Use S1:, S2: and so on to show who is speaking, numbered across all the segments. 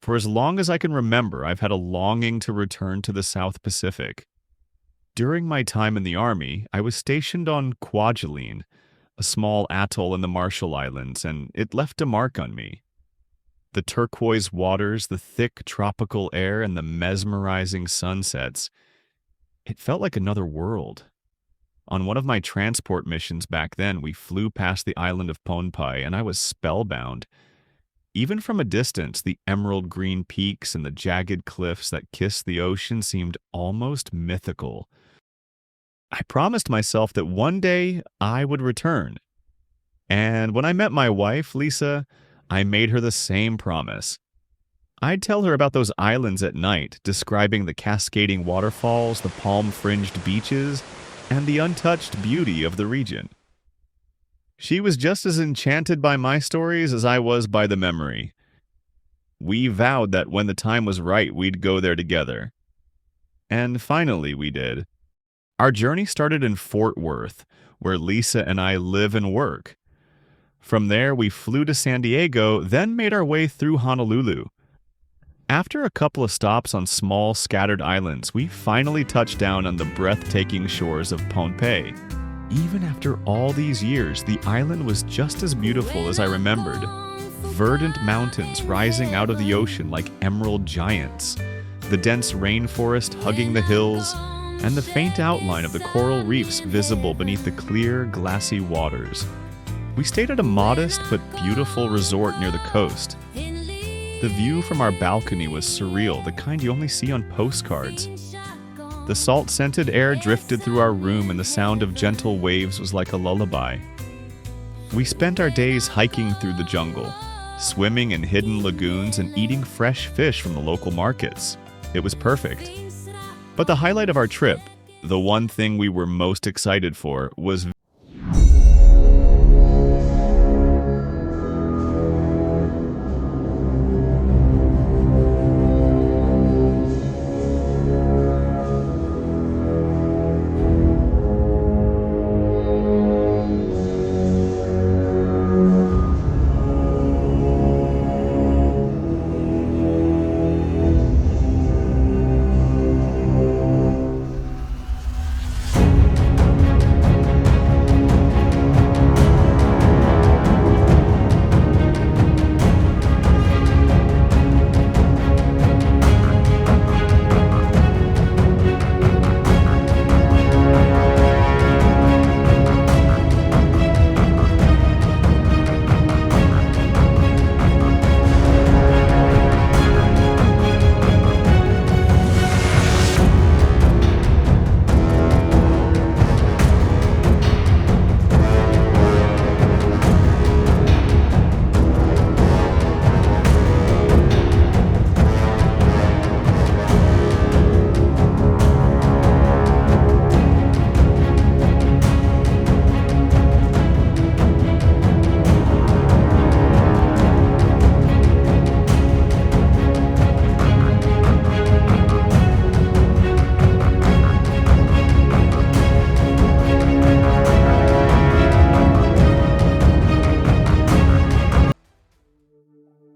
S1: For as long as I can remember, I've had a longing to return to the South Pacific. During my time in the Army, I was stationed on Kwajalein, a small atoll in the Marshall Islands, and it left a mark on me. The turquoise waters, the thick tropical air, and the mesmerizing sunsets. It felt like another world. On one of my transport missions back then, we flew past the island of Pohnpei, and I was spellbound. Even from a distance, the emerald green peaks and the jagged cliffs that kiss the ocean seemed almost mythical. I promised myself that one day I would return. And when I met my wife, Lisa, I made her the same promise. I'd tell her about those islands at night, describing the cascading waterfalls, the palm-fringed beaches, and the untouched beauty of the region. She was just as enchanted by my stories as I was by the memory. We vowed that when the time was right, we'd go there together. And finally we did. Our journey started in Fort Worth, where Lisa and I live and work. From there, we flew to San Diego, then made our way through Honolulu. After a couple of stops on small, scattered islands, we finally touched down on the breathtaking shores of Pohnpei. Even after all these years, the island was just as beautiful as I remembered. Verdant mountains rising out of the ocean like emerald giants, the dense rainforest hugging the hills, and the faint outline of the coral reefs visible beneath the clear, glassy waters. We stayed at a modest but beautiful resort near the coast. The view from our balcony was surreal, the kind you only see on postcards. The salt-scented air drifted through our room and the sound of gentle waves was like a lullaby. We spent our days hiking through the jungle, swimming in hidden lagoons and eating fresh fish from the local markets. It was perfect. But the highlight of our trip, the one thing we were most excited for, was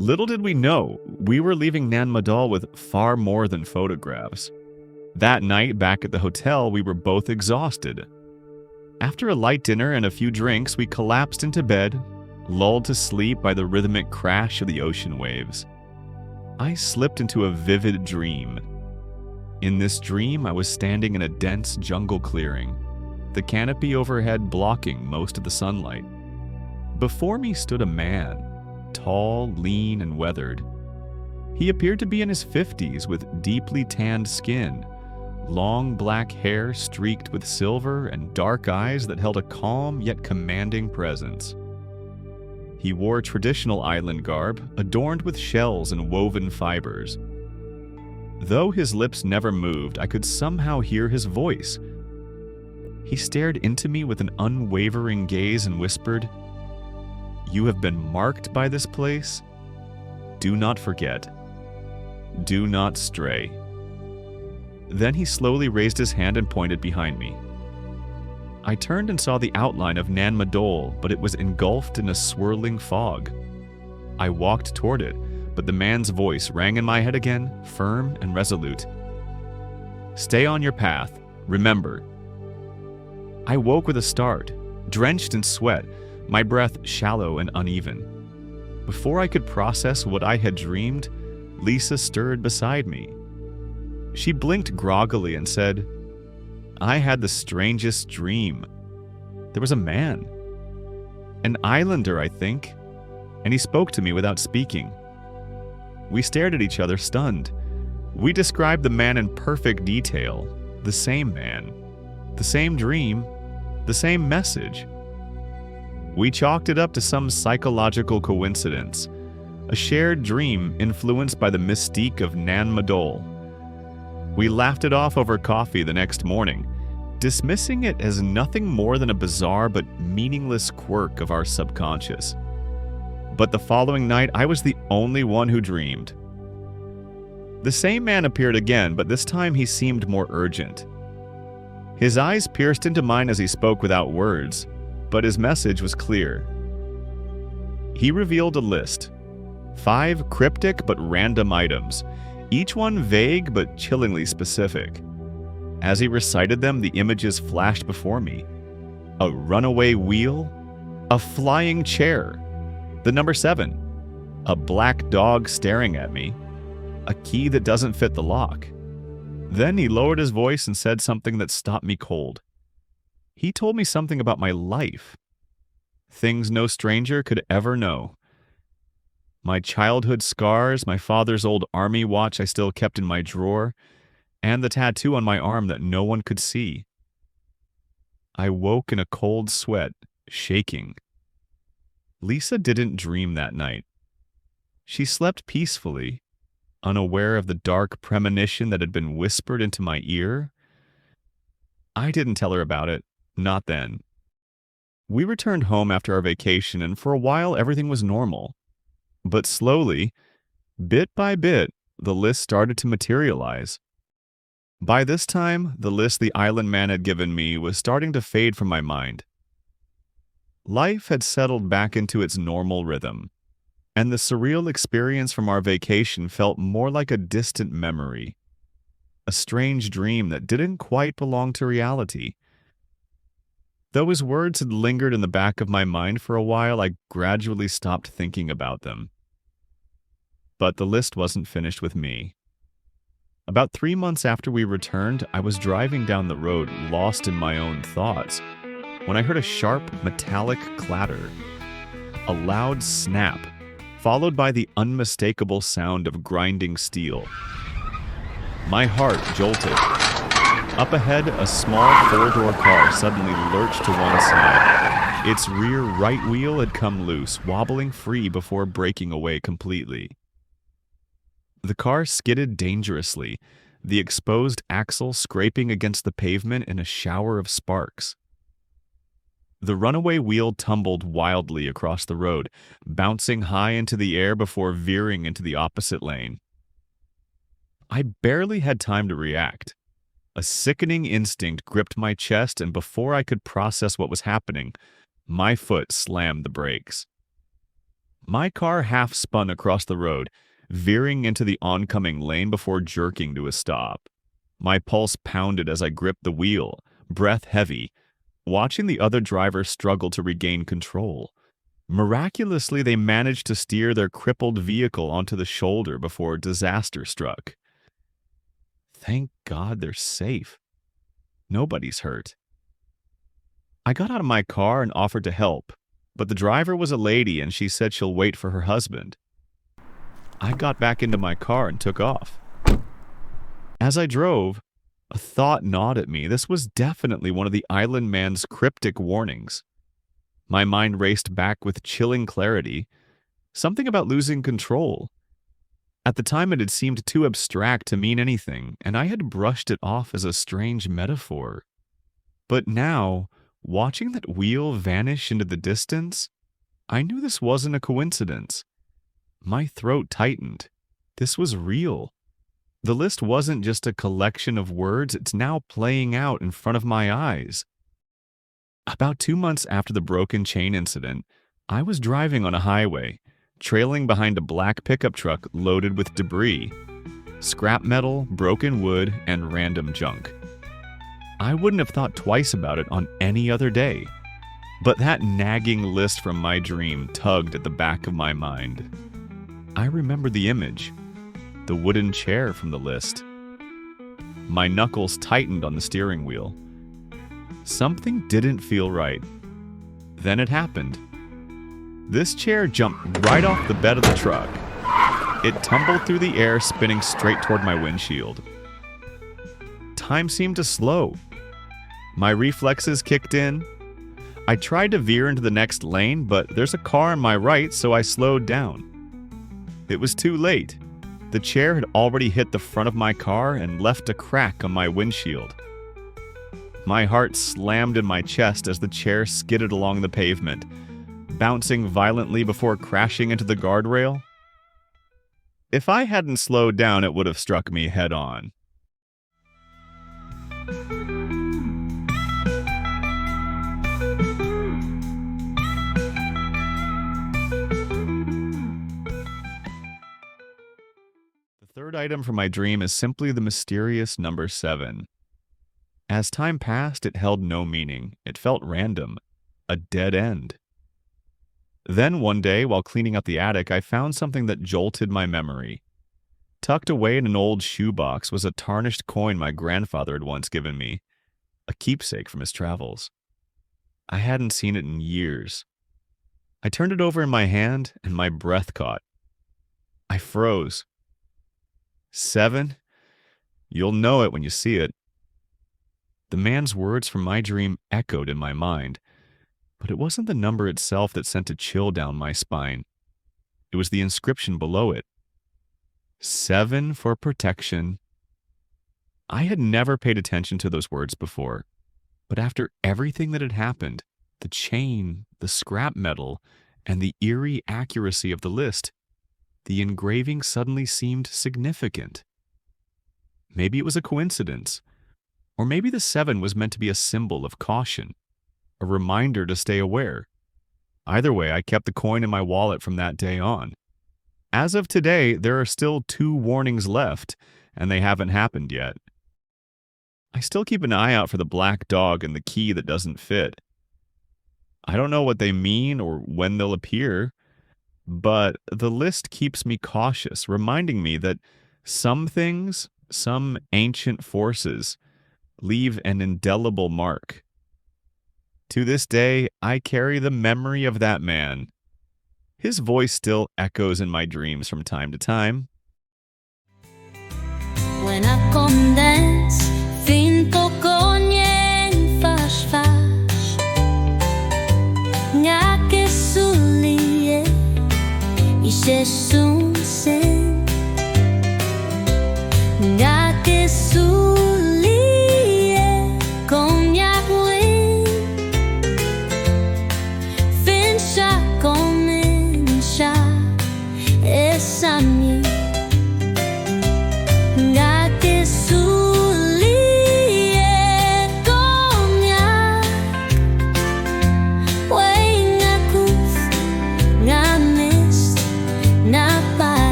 S1: Little did we know, we were leaving Nan Madol with far more than photographs. That night, back at the hotel, we were both exhausted. After a light dinner and a few drinks, we collapsed into bed, lulled to sleep by the rhythmic crash of the ocean waves. I slipped into a vivid dream. In this dream, I was standing in a dense jungle clearing, the canopy overhead blocking most of the sunlight. Before me stood a man, tall, lean, and weathered. He appeared to be in his 50s with deeply tanned skin, long black hair streaked with silver, and dark eyes that held a calm yet commanding presence. He wore traditional island garb, adorned with shells and woven fibers. Though his lips never moved, I could somehow hear his voice. He stared into me with an unwavering gaze and whispered, "You have been marked by this place? Do not forget. Do not stray." Then he slowly raised his hand and pointed behind me. I turned and saw the outline of Nan Madol, but it was engulfed in a swirling fog. I walked toward it, but the man's voice rang in my head again, firm and resolute. "Stay on your path. Remember." I woke with a start, drenched in sweat, my breath shallow and uneven. Before I could process what I had dreamed, Lisa stirred beside me. She blinked groggily and said, "I had the strangest dream. There was a man. An islander, I think, and he spoke to me without speaking." We stared at each other, stunned. We described the man in perfect detail. The same man. The same dream. The same message. We chalked it up to some psychological coincidence, a shared dream influenced by the mystique of Nan Madol. We laughed it off over coffee the next morning, dismissing it as nothing more than a bizarre but meaningless quirk of our subconscious. But the following night, I was the only one who dreamed. The same man appeared again, but this time he seemed more urgent. His eyes pierced into mine as he spoke without words, but his message was clear. He revealed a list, 5 cryptic but random items, each one vague but chillingly specific. As he recited them, the images flashed before me. A runaway wheel, a flying chair, the number 7, a black dog staring at me, a key that doesn't fit the lock. Then he lowered his voice and said something that stopped me cold. He told me something about my life. Things no stranger could ever know. My childhood scars, my father's old army watch I still kept in my drawer, and the tattoo on my arm that no one could see. I woke in a cold sweat, shaking. Lisa didn't dream that night. She slept peacefully, unaware of the dark premonition that had been whispered into my ear. I didn't tell her about it, not then. We returned home after our vacation, and for a while everything was normal. But slowly, bit by bit, the list started to materialize. By this time, the list the island man had given me was starting to fade from my mind. Life had settled back into its normal rhythm, and the surreal experience from our vacation felt more like a distant memory, a strange dream that didn't quite belong to reality. Though his words had lingered in the back of my mind for a while, I gradually stopped thinking about them. But the list wasn't finished with me. About 3 months after we returned, I was driving down the road, lost in my own thoughts, when I heard a sharp, metallic clatter, a loud snap, followed by the unmistakable sound of grinding steel. My heart jolted. Up ahead, a small 4-door car suddenly lurched to one side. Its rear right wheel had come loose, wobbling free before breaking away completely. The car skidded dangerously, the exposed axle scraping against the pavement in a shower of sparks. The runaway wheel tumbled wildly across the road, bouncing high into the air before veering into the opposite lane. I barely had time to react. A sickening instinct gripped my chest, and before I could process what was happening, my foot slammed the brakes. My car half spun across the road, veering into the oncoming lane before jerking to a stop. My pulse pounded as I gripped the wheel, breath heavy, watching the other driver struggle to regain control. Miraculously, they managed to steer their crippled vehicle onto the shoulder before disaster struck. Thank God they're safe. Nobody's hurt. I got out of my car and offered to help, but the driver was a lady and she said she'll wait for her husband. I got back into my car and took off. As I drove, a thought gnawed at me. This was definitely one of the island man's cryptic warnings. My mind raced back with chilling clarity. Something about losing control. At the time, it had seemed too abstract to mean anything, and I had brushed it off as a strange metaphor. But now, watching that wheel vanish into the distance, I knew this wasn't a coincidence. My throat tightened. This was real. The list wasn't just a collection of words, it's now playing out in front of my eyes. About 2 months after the broken chain incident, I was driving on a highway, trailing behind a black pickup truck loaded with debris, scrap metal, broken wood, and random junk. I wouldn't have thought twice about it on any other day. But that nagging list from my dream tugged at the back of my mind. I remember the image, the wooden chair from the list. My knuckles tightened on the steering wheel. Something didn't feel right. Then it happened. This chair jumped right off the bed of the truck. It tumbled through the air, spinning straight toward my windshield. Time seemed to slow. My reflexes kicked in. I tried to veer into the next lane, but there's a car on my right, so I slowed down. It was too late. The chair had already hit the front of my car and left a crack on my windshield. My heart slammed in my chest as the chair skidded along the pavement, bouncing violently before crashing into the guardrail. If I hadn't slowed down, it would have struck me head on. The third item from my dream is simply the mysterious number 7. As time passed, it held no meaning. It felt random, a dead end. Then one day, while cleaning out the attic, I found something that jolted my memory. Tucked away in an old shoebox was a tarnished coin my grandfather had once given me, a keepsake from his travels. I hadn't seen it in years. I turned it over in my hand, and my breath caught. I froze. 7? You'll know it when you see it. The man's words from my dream echoed in my mind, but it wasn't the number itself that sent a chill down my spine. It was the inscription below it. 7 for protection. I had never paid attention to those words before, but after everything that had happened, the chain, the scrap metal, and the eerie accuracy of the list, the engraving suddenly seemed significant. Maybe it was a coincidence, or maybe the 7 was meant to be a symbol of caution, a reminder to stay aware. Either way, I kept the coin in my wallet from that day on. As of today, there are still 2 warnings left, and they haven't happened yet. I still keep an eye out for the black dog and the key that doesn't fit. I don't know what they mean or when they'll appear, but the list keeps me cautious, reminding me that some things, some ancient forces, leave an indelible mark. To this day, I carry the memory of that man. His voice still echoes in my dreams from time to time.
S2: When I come dance, finto konjen fars fars. Nga ke sulie, ishe sunsen. Nga ke sulie, konjak win. Fincha komen sha, esami.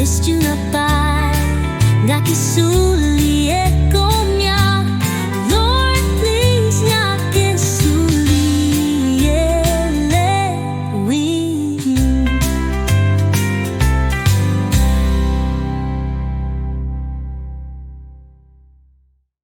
S2: missed you na pai, ngaki suli.